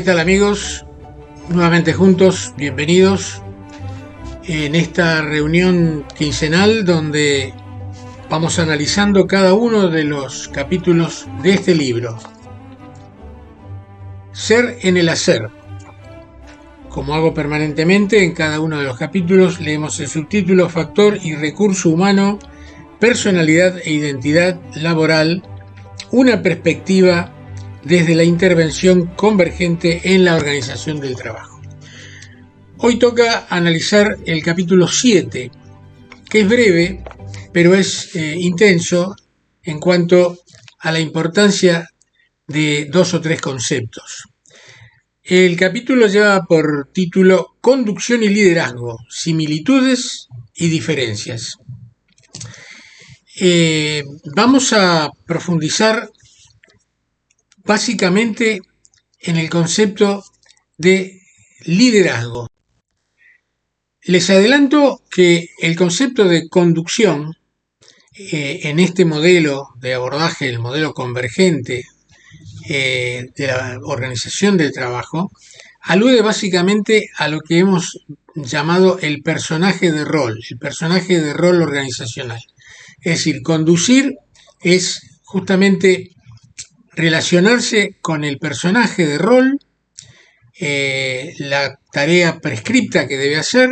¿Qué tal, amigos? Nuevamente juntos, bienvenidos en esta reunión quincenal donde vamos analizando cada uno de los capítulos de este libro. Ser en el hacer. Como hago permanentemente, en cada uno de los capítulos leemos el subtítulo Factor y recurso humano, personalidad e identidad laboral, una perspectiva desde la intervención convergente en la organización del trabajo. Hoy toca analizar el capítulo 7, que es breve, pero es intenso en cuanto a la importancia de dos o tres conceptos. El capítulo lleva por título Conducción y liderazgo, similitudes y diferencias. Vamos a profundizar básicamente en el concepto de liderazgo. Les adelanto que el concepto de conducción en este modelo de abordaje, el modelo convergente de la organización del trabajo, alude básicamente a lo que hemos llamado el personaje de rol organizacional. Es decir, conducir es justamente relacionarse con el personaje de rol, la tarea prescripta que debe hacer,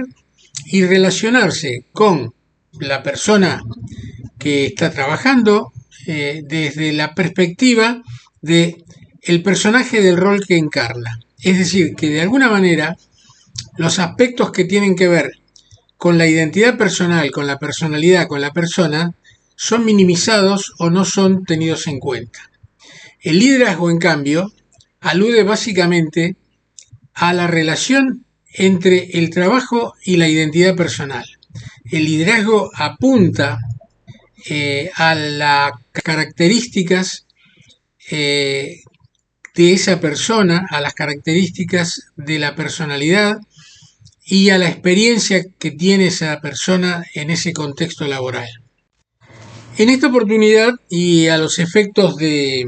y relacionarse con la persona que está trabajando desde la perspectiva de el personaje del rol que encarna. Es decir, que de alguna manera los aspectos que tienen que ver con la identidad personal, con la personalidad, con la persona, son minimizados o no son tenidos en cuenta. El liderazgo, en cambio, alude básicamente a la relación entre el trabajo y la identidad personal. El liderazgo apunta a las características de esa persona, a las características de la personalidad y a la experiencia que tiene esa persona en ese contexto laboral. En esta oportunidad, y a los efectos de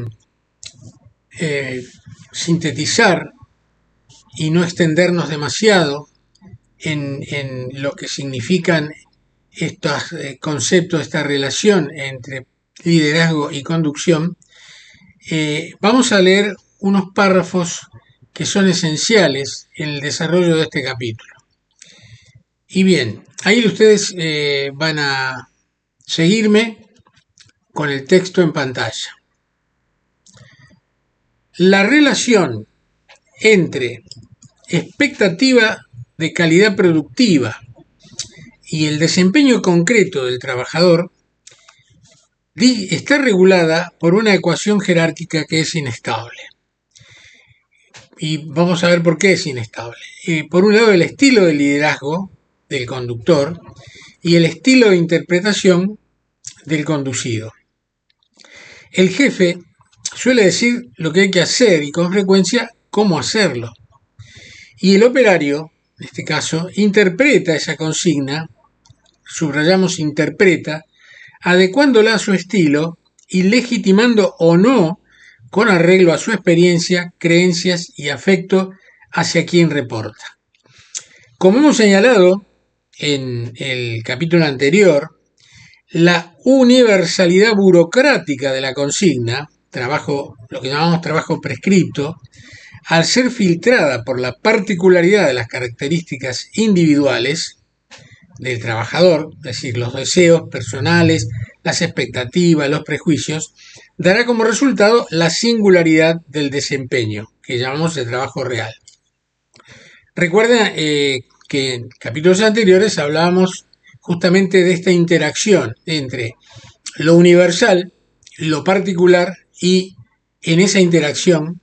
sintetizar y no extendernos demasiado en lo que significan estos conceptos, esta relación entre liderazgo y conducción, vamos a leer unos párrafos que son esenciales en el desarrollo de este capítulo. Y bien, ahí ustedes van a seguirme con el texto en pantalla. La relación entre expectativa de calidad productiva y el desempeño concreto del trabajador está regulada por una ecuación jerárquica que es inestable. Y vamos a ver por qué es inestable. Por un lado, el estilo de liderazgo del conductor y el estilo de interpretación del conducido. El jefe suele decir lo que hay que hacer y con frecuencia cómo hacerlo. Y el operario, en este caso, interpreta esa consigna, subrayamos interpreta, adecuándola a su estilo y legitimando o no con arreglo a su experiencia, creencias y afecto hacia quien reporta. Como hemos señalado en el capítulo anterior, la universalidad burocrática de la consigna, lo que llamamos trabajo prescripto, al ser filtrada por la particularidad de las características individuales del trabajador, es decir, los deseos personales, las expectativas, los prejuicios, dará como resultado la singularidad del desempeño, que llamamos el trabajo real. Recuerden que en capítulos anteriores hablábamos justamente de esta interacción entre lo universal, lo particular, y en esa interacción,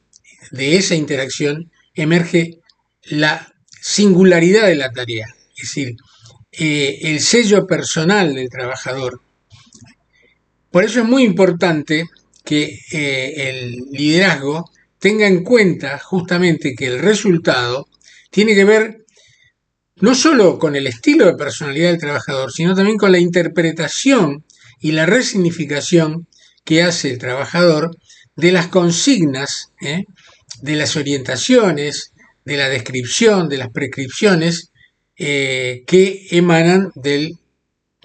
emerge la singularidad de la tarea, es decir, el sello personal del trabajador. Por eso es muy importante que el liderazgo tenga en cuenta justamente que el resultado tiene que ver no solo con el estilo de personalidad del trabajador, sino también con la interpretación y la resignificación que hace el trabajador de las consignas de las orientaciones, de la descripción, de las prescripciones que emanan del,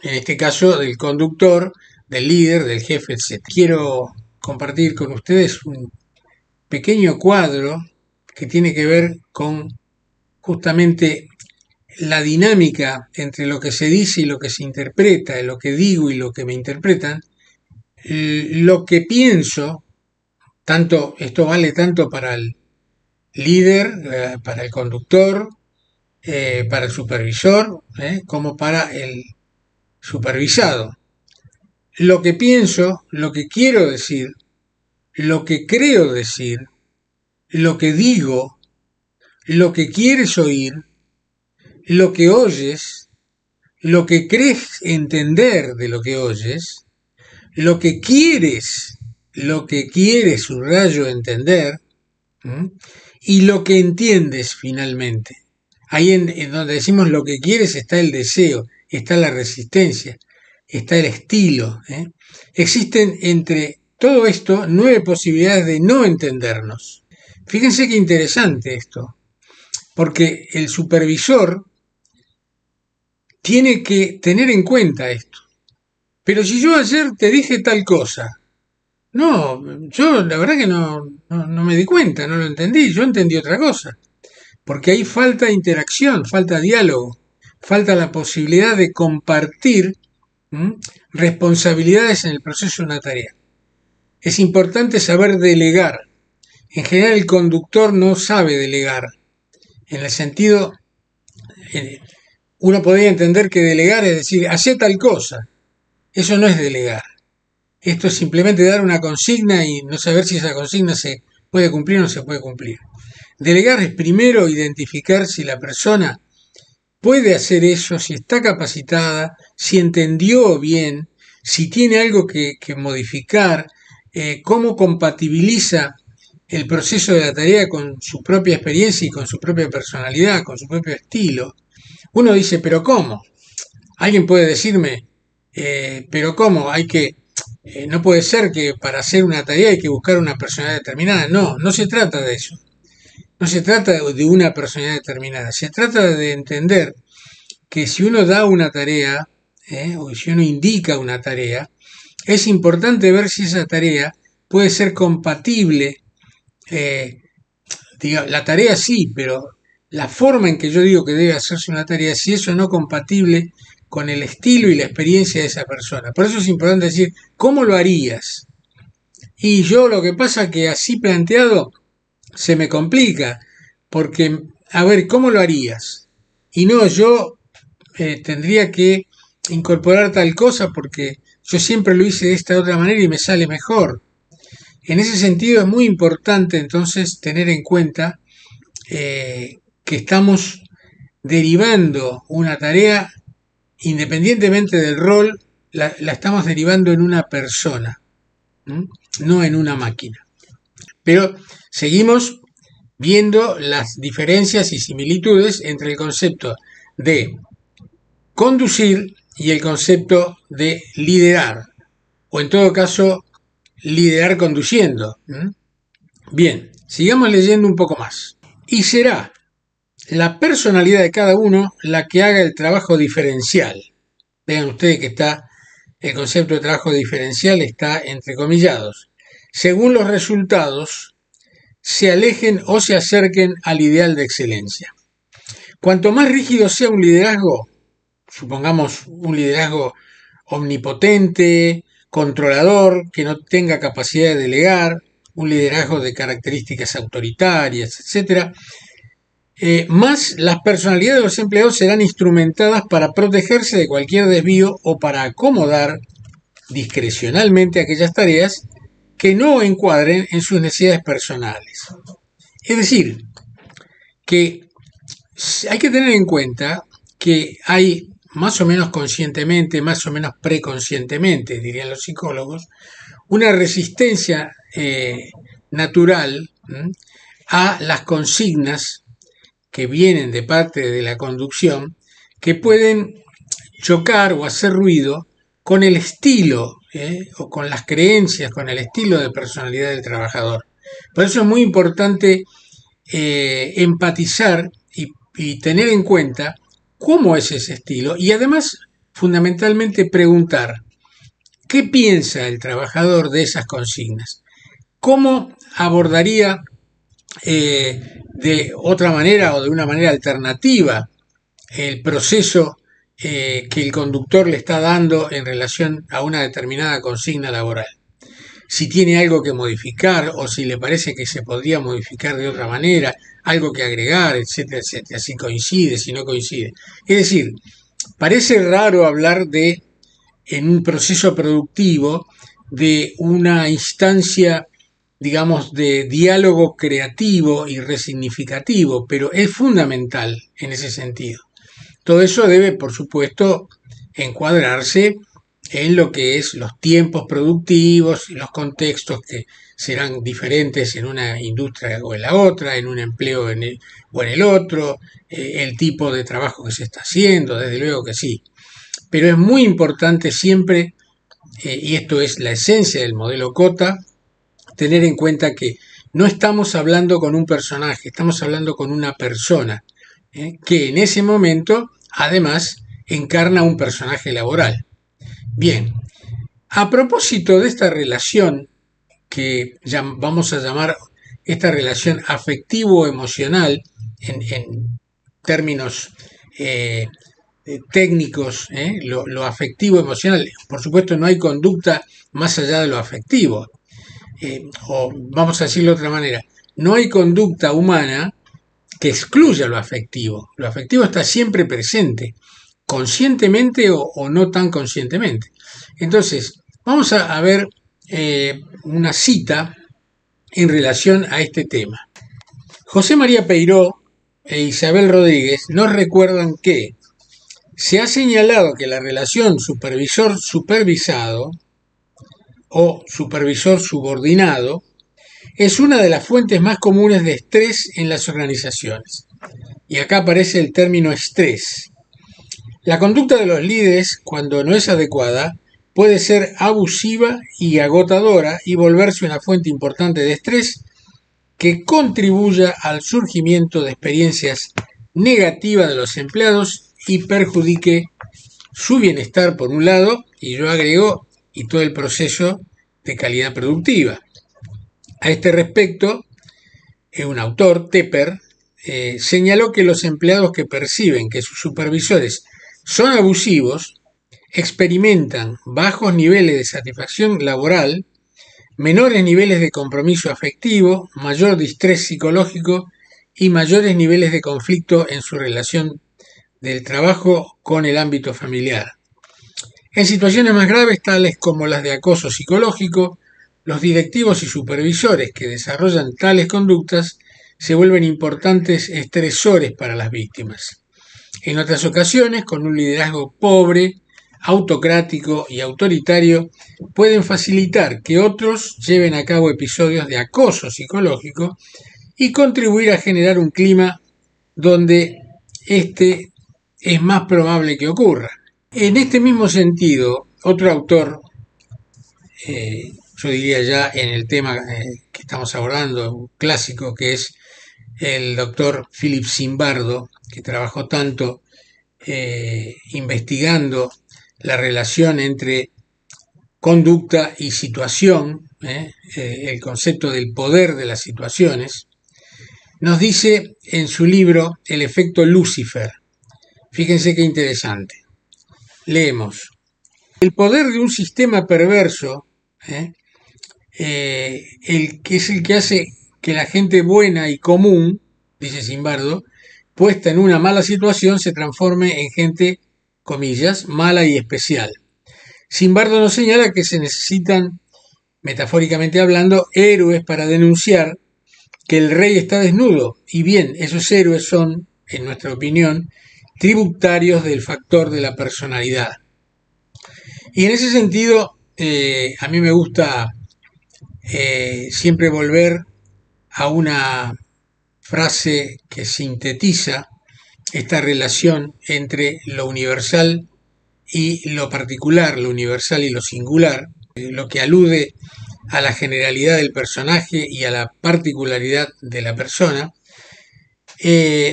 en este caso, del conductor, del líder, del jefe, etc. Quiero compartir con ustedes un pequeño cuadro que tiene que ver con justamente la dinámica entre lo que se dice y lo que se interpreta, lo que digo y lo que me interpretan, lo que pienso, tanto, esto vale tanto para el líder, para el conductor, para el supervisor, como para el supervisado. Lo que pienso, lo que quiero decir, lo que creo decir, lo que digo, lo que quieres oír, lo que oyes, lo que crees entender de lo que oyes, lo que quieres, subrayo, entender, ¿m? Y lo que entiendes finalmente. Ahí en donde decimos lo que quieres está el deseo, está la resistencia, está el estilo. Existen entre todo esto 9 posibilidades de no entendernos. Fíjense qué interesante esto, porque el supervisor tiene que tener en cuenta esto. Pero si yo ayer te dije tal cosa, no, yo la verdad que no me di cuenta, no lo entendí, yo entendí otra cosa. Porque ahí falta interacción, falta diálogo, falta la posibilidad de compartir responsabilidades en el proceso de una tarea. Es importante saber delegar. En general el conductor no sabe delegar, en el sentido, uno podría entender que delegar es decir, hacé tal cosa. Eso no es delegar. Esto es simplemente dar una consigna y no saber si esa consigna se puede cumplir o no se puede cumplir. Delegar es primero identificar si la persona puede hacer eso, si está capacitada, si entendió bien, si tiene algo que modificar, cómo compatibiliza el proceso de la tarea con su propia experiencia y con su propia personalidad, con su propio estilo. Uno dice, pero ¿cómo? Alguien puede decirme, pero ¿cómo? No puede ser que para hacer una tarea hay que buscar una personalidad determinada. No, no se trata de eso. No se trata de una personalidad determinada. Se trata de entender que si uno da una tarea, o si uno indica una tarea, es importante ver si esa tarea puede ser compatible. La tarea sí, pero la forma en que yo digo que debe hacerse una tarea, si eso no es compatible con el estilo y la experiencia de esa persona. Por eso es importante decir, ¿cómo lo harías? Y yo lo que pasa es que así planteado se me complica, porque, a ver, ¿cómo lo harías? Y no, yo tendría que incorporar tal cosa porque yo siempre lo hice de esta otra manera y me sale mejor. En ese sentido es muy importante entonces tener en cuenta que estamos derivando una tarea, independientemente del rol, la estamos derivando en una persona, no en una máquina. Pero seguimos viendo las diferencias y similitudes entre el concepto de conducir y el concepto de liderar, o en todo caso, liderar conduciendo. Bien, sigamos leyendo un poco más. Y será la personalidad de cada uno la que haga el trabajo diferencial. Vean ustedes que el concepto de trabajo diferencial está entrecomillados. Según los resultados, se alejen o se acerquen al ideal de excelencia. Cuanto más rígido sea un liderazgo, supongamos un liderazgo omnipotente, controlador, que no tenga capacidad de delegar, un liderazgo de características autoritarias, etc., más las personalidades de los empleados serán instrumentadas para protegerse de cualquier desvío o para acomodar discrecionalmente aquellas tareas que no encuadren en sus necesidades personales. Es decir, que hay que tener en cuenta que hay más o menos conscientemente, más o menos preconscientemente, dirían los psicólogos, una resistencia natural a las consignas que vienen de parte de la conducción, que pueden chocar o hacer ruido con el estilo o con las creencias, con el estilo de personalidad del trabajador. Por eso es muy importante empatizar y tener en cuenta cómo es ese estilo y además fundamentalmente preguntar qué piensa el trabajador de esas consignas, cómo abordaría de otra manera o de una manera alternativa el proceso que el conductor le está dando en relación a una determinada consigna laboral. Si tiene algo que modificar o si le parece que se podría modificar de otra manera, algo que agregar, etcétera, etcétera, si coincide, si no coincide. Es decir, parece raro hablar de, en un proceso productivo, de una instancia, digamos, de diálogo creativo y resignificativo, pero es fundamental en ese sentido. Todo eso debe, por supuesto, encuadrarse en lo que es los tiempos productivos y los contextos que serán diferentes en una industria o en la otra, en un empleo o en el otro, el tipo de trabajo que se está haciendo, desde luego que sí. Pero es muy importante siempre, y esto es la esencia del modelo Kota, tener en cuenta que no estamos hablando con un personaje, estamos hablando con una persona, que en ese momento además encarna un personaje laboral. Bien, a propósito de esta relación que vamos a llamar esta relación afectivo-emocional en términos técnicos, lo afectivo-emocional, por supuesto no hay conducta más allá de lo afectivo, o vamos a decirlo de otra manera, no hay conducta humana que excluya lo afectivo está siempre presente, conscientemente o no tan conscientemente. Entonces, vamos a ver una cita en relación a este tema. José María Peiró e Isabel Rodríguez nos recuerdan que se ha señalado que la relación supervisor-supervisado o supervisor-subordinado es una de las fuentes más comunes de estrés en las organizaciones. Y acá aparece el término estrés. La conducta de los líderes, cuando no es adecuada, puede ser abusiva y agotadora y volverse una fuente importante de estrés que contribuya al surgimiento de experiencias negativas de los empleados y perjudique su bienestar por un lado, y yo agrego, y todo el proceso de calidad productiva. A este respecto, un autor, Tepper, señaló que los empleados que perciben que sus supervisores son abusivos experimentan bajos niveles de satisfacción laboral, menores niveles de compromiso afectivo, mayor distrés psicológico y mayores niveles de conflicto en su relación del trabajo con el ámbito familiar. En situaciones más graves, tales como las de acoso psicológico, los directivos y supervisores que desarrollan tales conductas se vuelven importantes estresores para las víctimas. En otras ocasiones, con un liderazgo pobre, autocrático y autoritario, pueden facilitar que otros lleven a cabo episodios de acoso psicológico y contribuir a generar un clima donde este es más probable que ocurra. En este mismo sentido, otro autor, yo diría ya en el tema que estamos abordando, un clásico, que es el doctor Philip Zimbardo, que trabajó tanto investigando la relación entre conducta y situación, el concepto del poder de las situaciones, nos dice en su libro El efecto Lucifer. Fíjense qué interesante. Leemos. El poder de un sistema perverso, el que es el que hace que la gente buena y común, dice Zimbardo, puesta en una mala situación se transforme en gente, comillas, mala y especial. Zimbardo nos señala que se necesitan, metafóricamente hablando, héroes para denunciar que el rey está desnudo. Y bien, esos héroes son, en nuestra opinión, tributarios del factor de la personalidad. Y en ese sentido, a mí me gusta siempre volver a una frase que sintetiza esta relación entre lo universal y lo particular, lo universal y lo singular, lo que alude a la generalidad del personaje y a la particularidad de la persona,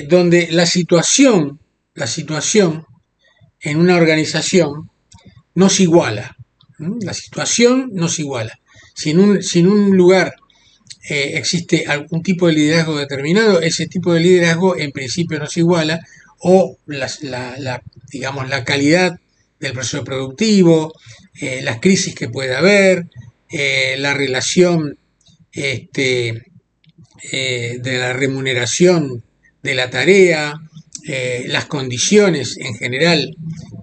donde la situación en una organización nos iguala. La situación nos iguala. Si en un lugar existe algún tipo de liderazgo determinado, ese tipo de liderazgo en principio nos iguala, o digamos, la calidad del proceso productivo, las crisis que puede haber, la relación de la remuneración de la tarea, las condiciones en general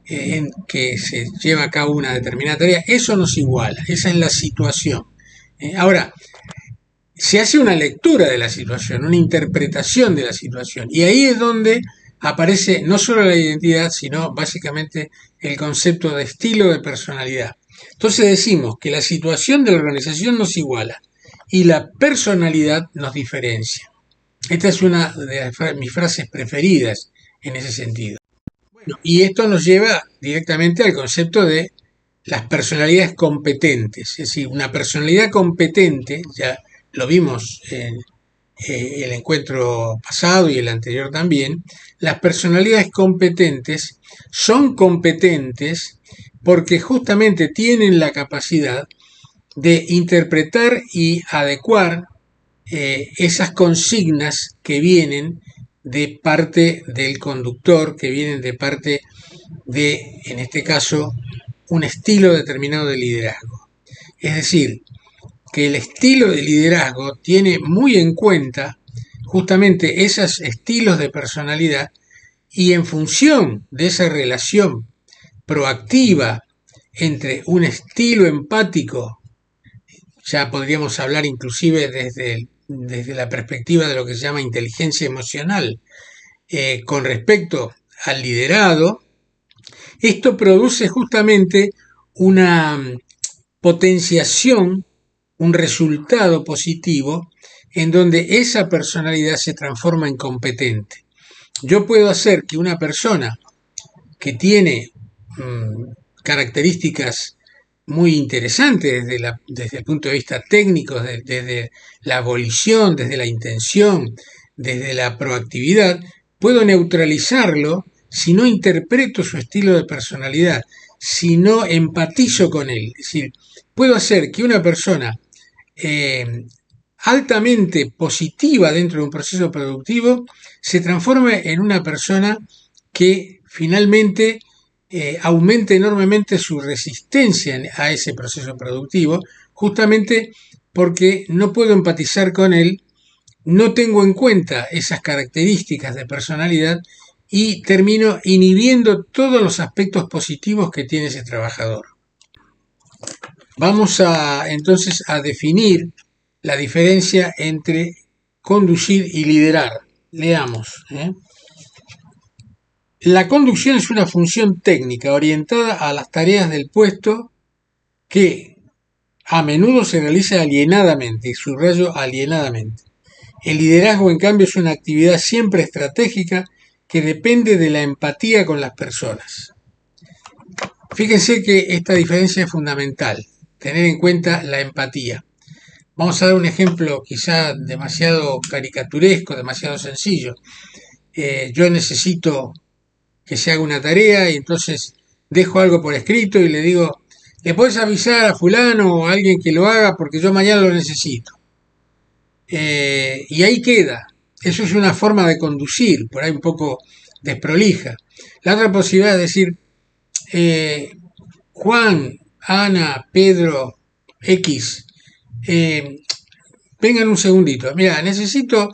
en que se lleva a cabo una determinada tarea, eso nos iguala, esa es la situación. Ahora, se hace una lectura de la situación, una interpretación de la situación, y ahí es donde aparece no solo la identidad, sino básicamente el concepto de estilo, de personalidad. Entonces decimos que la situación de la organización nos iguala y la personalidad nos diferencia. Esta es una de mis frases preferidas en ese sentido. Bueno, y esto nos lleva directamente al concepto de las personalidades competentes. Es decir, una personalidad competente, ya lo vimos en el encuentro pasado y el anterior también, las personalidades competentes son competentes porque justamente tienen la capacidad de interpretar y adecuar esas consignas que vienen de parte del conductor, que vienen de parte de, en este caso, un estilo determinado de liderazgo. Es decir, que el estilo de liderazgo tiene muy en cuenta justamente esos estilos de personalidad, y en función de esa relación proactiva entre un estilo empático, ya podríamos hablar inclusive desde la perspectiva de lo que se llama inteligencia emocional, con respecto al liderado, esto produce justamente una potenciación, un resultado positivo en donde esa personalidad se transforma en competente. Yo puedo hacer que una persona que tiene características muy interesantes desde el punto de vista técnico, desde la volición, desde la intención, desde la proactividad, puedo neutralizarlo si no interpreto su estilo de personalidad, si no empatizo con él. Es decir, puedo hacer que una persona altamente positiva dentro de un proceso productivo se transforme en una persona que finalmente aumente enormemente su resistencia a ese proceso productivo, justamente porque no puedo empatizar con él, no tengo en cuenta esas características de personalidad y termino inhibiendo todos los aspectos positivos que tiene ese trabajador. Vamos entonces a definir la diferencia entre conducir y liderar. Leamos. La conducción es una función técnica orientada a las tareas del puesto que a menudo se realiza alienadamente, y subrayo alienadamente. El liderazgo, en cambio, es una actividad siempre estratégica que depende de la empatía con las personas. Fíjense que esta diferencia es fundamental, tener en cuenta la empatía. Vamos a dar un ejemplo quizá demasiado caricaturesco, demasiado sencillo. Yo necesito que se haga una tarea y entonces dejo algo por escrito y le digo, ¿le puedes avisar a fulano o a alguien que lo haga porque yo mañana lo necesito? Y ahí queda. Eso es una forma de conducir, por ahí un poco desprolija. La otra posibilidad es decir, Juan, Ana, Pedro, X, vengan un segundito. Mira, necesito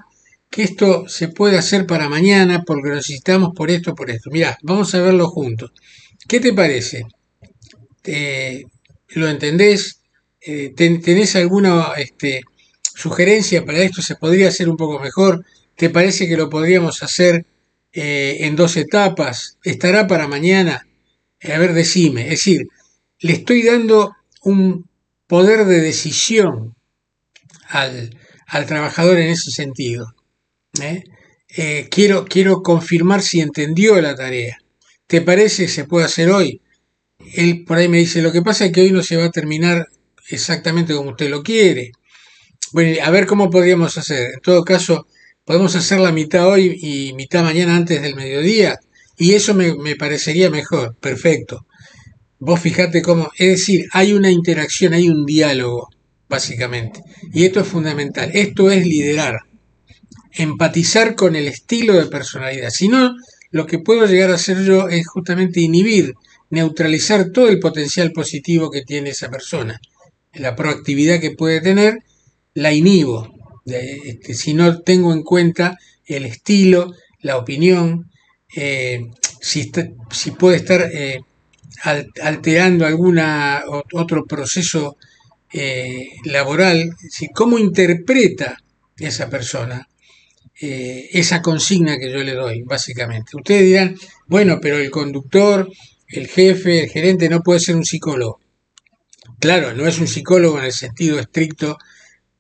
que esto se pueda hacer para mañana porque lo necesitamos por esto, por esto. Mira, vamos a verlo juntos. ¿Qué te parece? ¿Lo entendés? ¿Tenés alguna sugerencia para esto? ¿Se podría hacer un poco mejor? ¿Te parece que lo podríamos hacer en 2 etapas? ¿Estará para mañana? A ver, decime. Es decir, le estoy dando un poder de decisión al trabajador en ese sentido. Quiero confirmar si entendió la tarea. ¿Te parece que se puede hacer hoy? Él por ahí me dice, lo que pasa es que hoy no se va a terminar exactamente como usted lo quiere. Bueno, a ver cómo podríamos hacer. En todo caso, podemos hacer la mitad hoy y mitad mañana antes del mediodía, y eso me parecería mejor. Perfecto. Vos fijate cómo, es decir, hay una interacción, hay un diálogo, básicamente. Y esto es fundamental. Esto es liderar, empatizar con el estilo de personalidad. Si no, lo que puedo llegar a hacer yo es justamente inhibir, neutralizar todo el potencial positivo que tiene esa persona. La proactividad que puede tener, la inhibo. Si no tengo en cuenta el estilo, la opinión, si puede estar alterando otro proceso laboral, si cómo interpreta esa persona esa consigna que yo le doy, básicamente. Ustedes dirán, bueno, pero el conductor, el jefe, el gerente no puede ser un psicólogo. Claro, no es un psicólogo en el sentido estricto,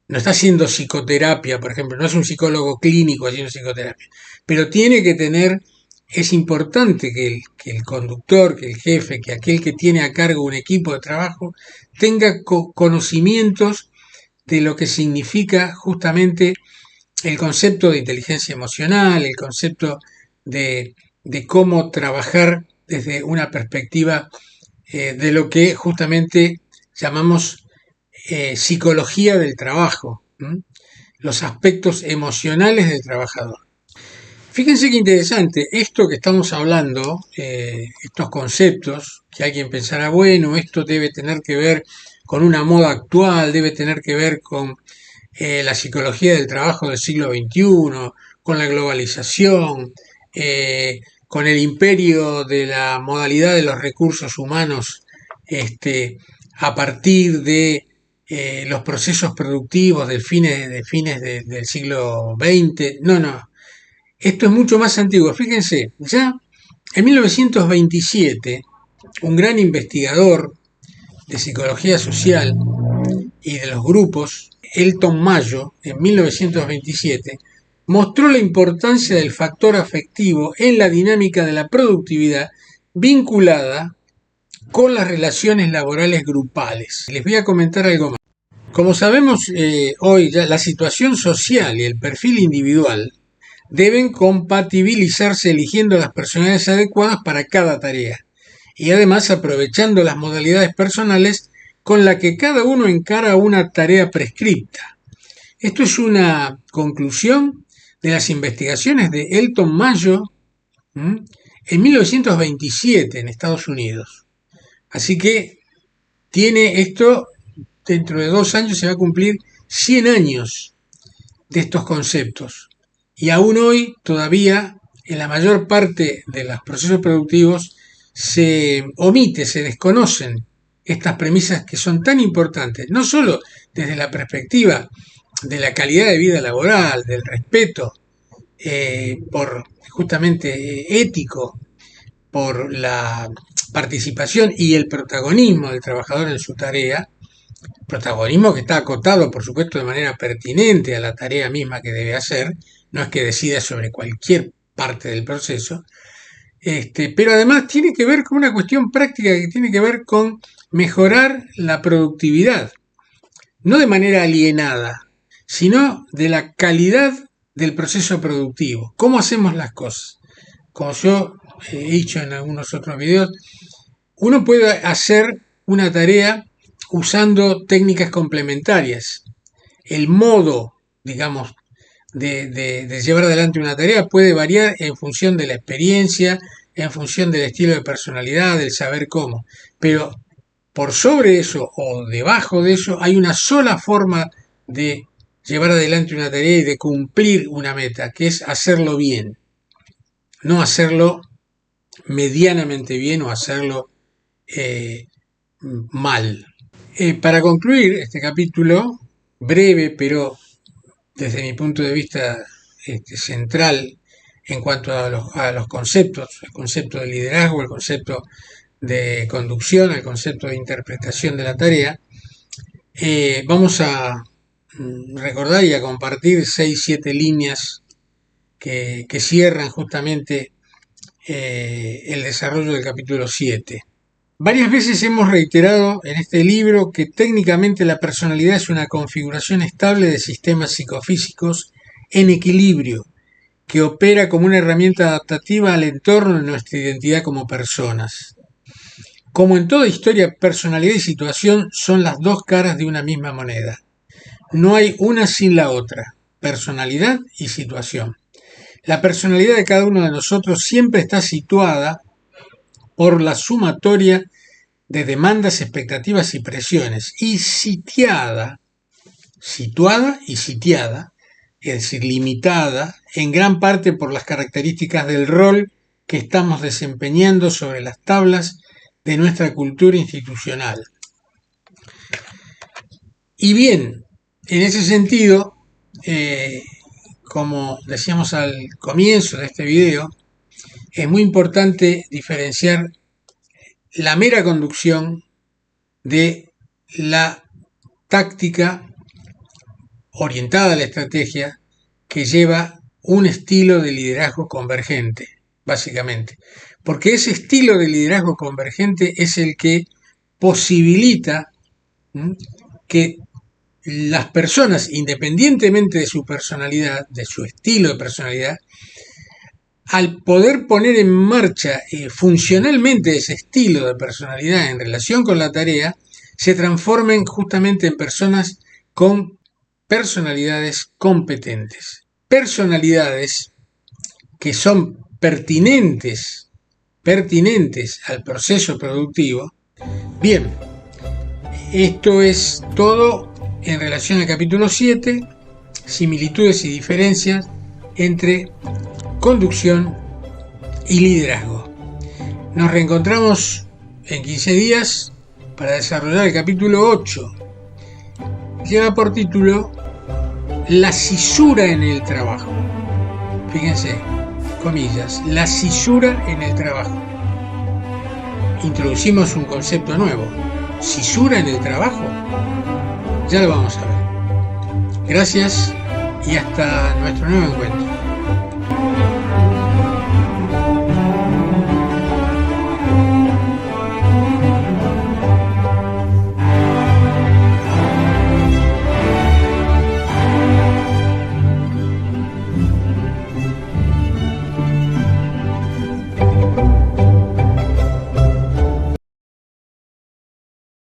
no está haciendo psicoterapia, por ejemplo, no es un psicólogo clínico haciendo psicoterapia, pero tiene que tener, es importante que el conductor, que el jefe, que aquel que tiene a cargo un equipo de trabajo, tenga conocimientos de lo que significa justamente el concepto de inteligencia emocional, el concepto de cómo trabajar desde una perspectiva de lo que justamente llamamos psicología del trabajo, ¿m? Los aspectos emocionales del trabajador. Fíjense qué interesante, esto que estamos hablando, estos conceptos, que alguien pensará, bueno, esto debe tener que ver con una moda actual, debe tener que ver con la psicología del trabajo del siglo XXI, con la globalización, con el imperio de la modalidad de los recursos humanos a partir de los procesos productivos del siglo XX. No, no, esto es mucho más antiguo. Fíjense, ya en 1927, un gran investigador de psicología social y de los grupos, Elton Mayo, en 1927, mostró la importancia del factor afectivo en la dinámica de la productividad vinculada con las relaciones laborales grupales. Les voy a comentar algo más. Como sabemos hoy, ya la situación social y el perfil individual deben compatibilizarse eligiendo las personalidades adecuadas para cada tarea y además aprovechando las modalidades personales con la que cada uno encara una tarea prescripta. Esto es una conclusión de las investigaciones de Elton Mayo en 1927 en Estados Unidos. Así que tiene esto, dentro de 2 años se va a cumplir 100 años de estos conceptos. Y aún hoy, todavía, en la mayor parte de los procesos productivos, se omite, se desconocen estas premisas que son tan importantes, no solo desde la perspectiva de la calidad de vida laboral, del respeto por justamente ético, por la participación y el protagonismo del trabajador en su tarea, protagonismo que está acotado, por supuesto, de manera pertinente a la tarea misma que debe hacer, no es que decida sobre cualquier parte del proceso, pero además tiene que ver con una cuestión práctica que tiene que ver con mejorar la productividad, no de manera alienada, sino de la calidad del proceso productivo. ¿Cómo hacemos las cosas? Como yo he dicho en algunos otros videos, uno puede hacer una tarea usando técnicas complementarias. El modo, digamos, de llevar adelante una tarea puede variar en función de la experiencia, en función del estilo de personalidad, del saber cómo. Pero por sobre eso o debajo de eso hay una sola forma de llevar adelante una tarea y de cumplir una meta, que es hacerlo bien. No hacerlo medianamente bien o hacerlo mal. Para concluir este capítulo, breve pero desde mi punto de vista central en cuanto a los conceptos, el concepto de liderazgo, el concepto de conducción, el concepto de interpretación de la tarea, vamos a recordar y a compartir 6-7 líneas que cierran justamente el desarrollo del capítulo 7. Varias veces hemos reiterado en este libro que técnicamente la personalidad es una configuración estable de sistemas psicofísicos en equilibrio, que opera como una herramienta adaptativa al entorno de nuestra identidad como personas. Como en toda historia, personalidad y situación son las dos caras de una misma moneda. No hay una sin la otra, personalidad y situación. La personalidad de cada uno de nosotros siempre está situada por la sumatoria de demandas, expectativas y presiones, y situada y sitiada, es decir, limitada en gran parte por las características del rol que estamos desempeñando sobre las tablas de nuestra cultura institucional. Y bien, en ese sentido, como decíamos al comienzo de este video, es muy importante diferenciar la mera conducción de la táctica orientada a la estrategia que lleva un estilo de liderazgo convergente, básicamente. Porque ese estilo de liderazgo convergente es el que posibilita que las personas, independientemente de su personalidad, de su estilo de personalidad, al poder poner en marcha funcionalmente ese estilo de personalidad en relación con la tarea, se transformen justamente en personas con personalidades competentes. Personalidades que son pertinentes al proceso productivo. Bien, esto es todo en relación al capítulo 7, similitudes y diferencias entre conducción y liderazgo. Nos reencontramos en 15 días para desarrollar el capítulo 8. Lleva por título La cisura en el trabajo. Fíjense, comillas, la cisura en el trabajo. Introducimos un concepto nuevo. ¿Cisura en el trabajo? Ya lo vamos a ver. Gracias y hasta nuestro nuevo encuentro.